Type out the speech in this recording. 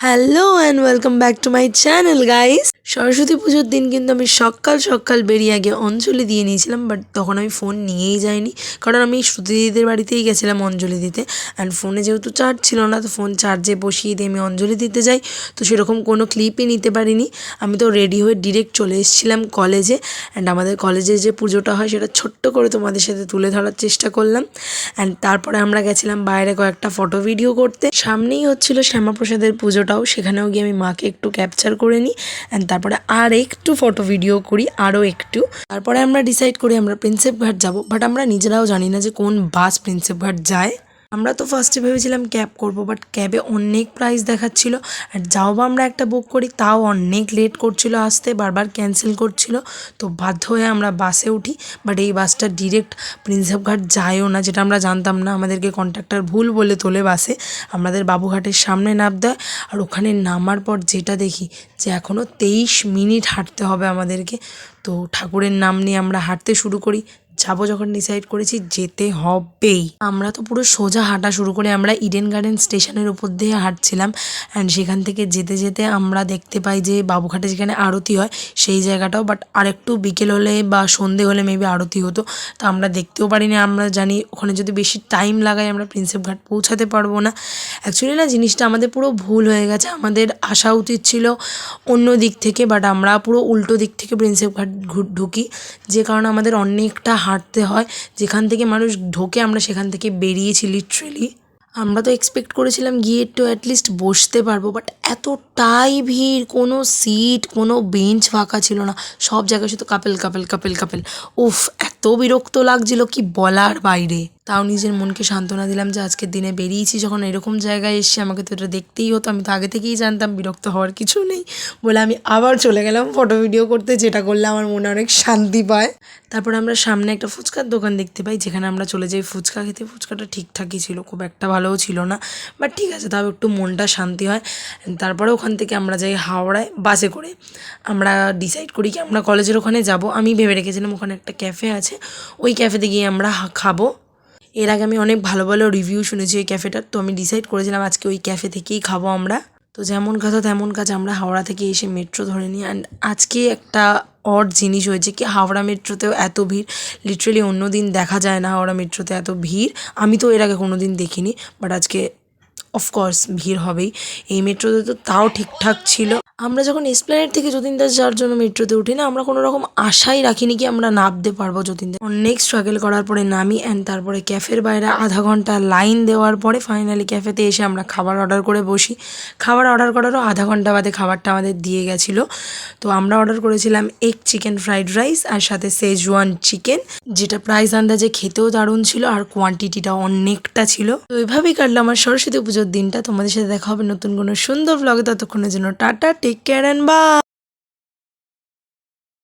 Hello and welcome back to my channel guys. Saraswati পুজোর দিন কিন্তু আমি সকাল সকাল বেরিয়ে আগে অঞ্জলি দিয়ে নিয়েছিলাম, বাট তখন আমি ফোন নিয়েই যাইনি, কারণ আমি শ্রুতি দিদিদের বাড়িতেই গেছিলাম অঞ্জলি দিতে। অ্যান্ড ফোনে যেহেতু চার্জ ছিল না, তো ফোন চার্জে বসিয়ে দিয়ে আমি অঞ্জলি দিতে যাই, তো সেরকম কোনো ক্লিপই নিতে পারিনি। আমি তো রেডি হয়ে ডিরেক্ট চলে এসেছিলাম কলেজে। অ্যান্ড আমাদের কলেজে যে পুজোটা হয় সেটা ছোট্ট করে তোমাদের সাথে তুলে ধরার চেষ্টা করলাম। অ্যান্ড তারপরে আমরা গেছিলাম বাইরে কয়েকটা ফটো ভিডিও করতে। সামনেই হচ্ছিল শ্যামাপ্রসাদের পুজোটাও, সেখানেও গিয়ে আমি মাকে একটু ক্যাপচার করে নিই। অ্যান্ড তারপরে আর একটু ফটো ভিডিও করি, আরও একটু। তারপরে আমরা ডিসাইড করি আমরা প্রিন্সেপ ঘাট যাবো, বাট আমরা নিজেরাও জানি না যে কোন বাস প্রিন্সেপ ঘাট যায়। আমরা তো ফার্স্টে ভেবেছিলাম ক্যাব করব, বাট ক্যাবে অনেক প্রাইস দেখাচ্ছিল। আর যাও বা আমরা একটা বুক করি, তাও অনেক লেট করছিল আসতে, বারবার ক্যান্সেল করছিল। তো বাধ্য হয়ে আমরা বাসে উঠি, বাট এই বাসটা ডিরেক্ট প্রিন্সেপ ঘাট যায়ও না, যেটা আমরা জানতাম না। আমাদেরকে কন্ট্রাক্টর ভুল বলে তোলে বাসে, আমাদের বাবুঘাটের সামনে নাম দেয়। আর ওখানে নামার পর যেটা দেখি যে এখনও 23 মিনিট হাঁটতে হবে আমাদেরকে। তো ঠাকুরের নাম নিয়ে আমরা হাঁটতে শুরু করি। যাবো যখন ডিসাইড করেছি, যেতে হবেই। আমরা তো পুরো সোজা হাঁটা শুরু করে আমরা ইডেন গার্ডেন স্টেশনের উপর দিয়ে হাঁটছিলাম। অ্যান্ড সেখান থেকে যেতে যেতে আমরা দেখতে পাই যে বাবুঘাটে যেখানে আরতি হয় সেই জায়গাটাও, বাট আরেকটু বিকেল হলে বা সন্ধে হলে মেবি আরতি হতো। তো আমরা দেখতেও পারিনি। আমরা জানি ওখানে যদি বেশি টাইম লাগাই আমরা প্রিন্সেপ ঘাট পৌঁছাতে পারবো না। অ্যাকচুয়ালি না, জিনিসটা আমাদের পুরো ভুল হয়ে গেছে। আমাদের আসা উচিত ছিল অন্য দিক থেকে, বাট আমরা পুরো উল্টো দিক থেকে প্রিন্সেপ ঘাট ঢুকি, যে কারণে আমাদের অনেকটা হাঁটতে হয়। যেখান থেকে মানুষ ঢোকে আমরা সেখান থেকে বেরিয়েছি লিটারেলি। আমরা তো এক্সপেক্ট করেছিলাম গিয়ে একটু অ্যাটলিস্ট বসতে পারবো, বাট এতটাই ভিড়, কোনো সিট কোনো বেঞ্চ ফাঁকা ছিল না। সব জায়গায় শুধু কাপেল কাপেল কাপেল কাপেল। উফ, এত বিরক্ত লাগছিল কি বলার বাইরে। তাও নিজের মনকে সান্ত্বনা দিলাম যে আজকের দিনে বেরিয়েছি যখন এরকম জায়গায় এসে আমাকে তো এটা দেখতেই হতো। আমি তো আগে থেকেই জানতাম বিরক্ত হওয়ার কিছু নেই বলে আমি আবার চলে গেলাম ফটো ভিডিও করতে, যেটা করলে আমার মনে অনেক শান্তি পায়। তারপর আমরা সামনে একটা ফুচকার দোকান দেখতে পাই, যেখানে আমরা চলে যাই ফুচকা খেতে। ফুচকাটা ঠিকঠাকই ছিল, খুব একটা ভালোও ছিল না, বাট ঠিক আছে, তাও একটু মনটা শান্তি হয়। তারপরে ওখান থেকে আমরা যাই হাওড়ায় বাসে করে। আমরা ডিসাইড করি কি আমরা কলেজের ওখানে যাব। আমি ভেবে রেখেছিলাম ওখানে একটা ক্যাফে আছে, ওই ক্যাফেতে গিয়ে আমরা খাবো। এর আগে আমি অনেক ভালো ভালো রিভিউ শুনেছি ওই ক্যাফেটার, তো আমি ডিসাইড করেছিলাম আজকে ওই ক্যাফে থেকেই খাবো আমরা। তো যেমন কথা তেমন কাজ, আমরা হাওড়া থেকে এসে মেট্রো ধরে নিই। অ্যান্ড আজকে একটা অড জিনিস হয়েছে কি, হাওড়া মেট্রোতেও এত ভিড়। লিটারেলি অন্য দিন দেখা যায় না হাওড়া মেট্রোতে এত ভিড়। আমি তো এর আগে কোনো দিন দেখিনি, বাট আজকে অফকোর্স ভিড় হবেই। এই মেট্রোতে তো তাও ঠিকঠাক ছিল। আমরা যখন এসপ্ল্যানেড থেকে যতীনদাস যাওয়ার জন্য মেট্রোতে উঠি না, আমরা কোনো রকম আশাই রাখিনি কি আমরা নামতে পারবো যতীনদাস। অনেক স্ট্রাগল করার পরে নামি। অ্যান্ড তারপরে ক্যাফের বাইরে আধা ঘন্টা লাইন দেওয়ার পরে ফাইনালি ক্যাফেতে এসে আমরা খাবার অর্ডার করে বসি। খাবার অর্ডার করারও আধা ঘন্টা বাদে খাবারটা আমাদের দিয়ে গেছিলো। তো আমরা অর্ডার করেছিলাম এগ চিকেন ফ্রাইড রাইস আর সাথে সেজওয়ান চিকেন, যেটা প্রাইস আন্দাজে খেতেও দারুণ ছিল আর কোয়ান্টিটিটা অনেকটা ছিল। তো এইভাবেই কাটলো আমার সরস্বতী পুজোর দিনটা। তোমাদের সাথে দেখা হবে নতুন কোনো সুন্দর ব্লগে, ততক্ষণের জন্য tata, take care and by.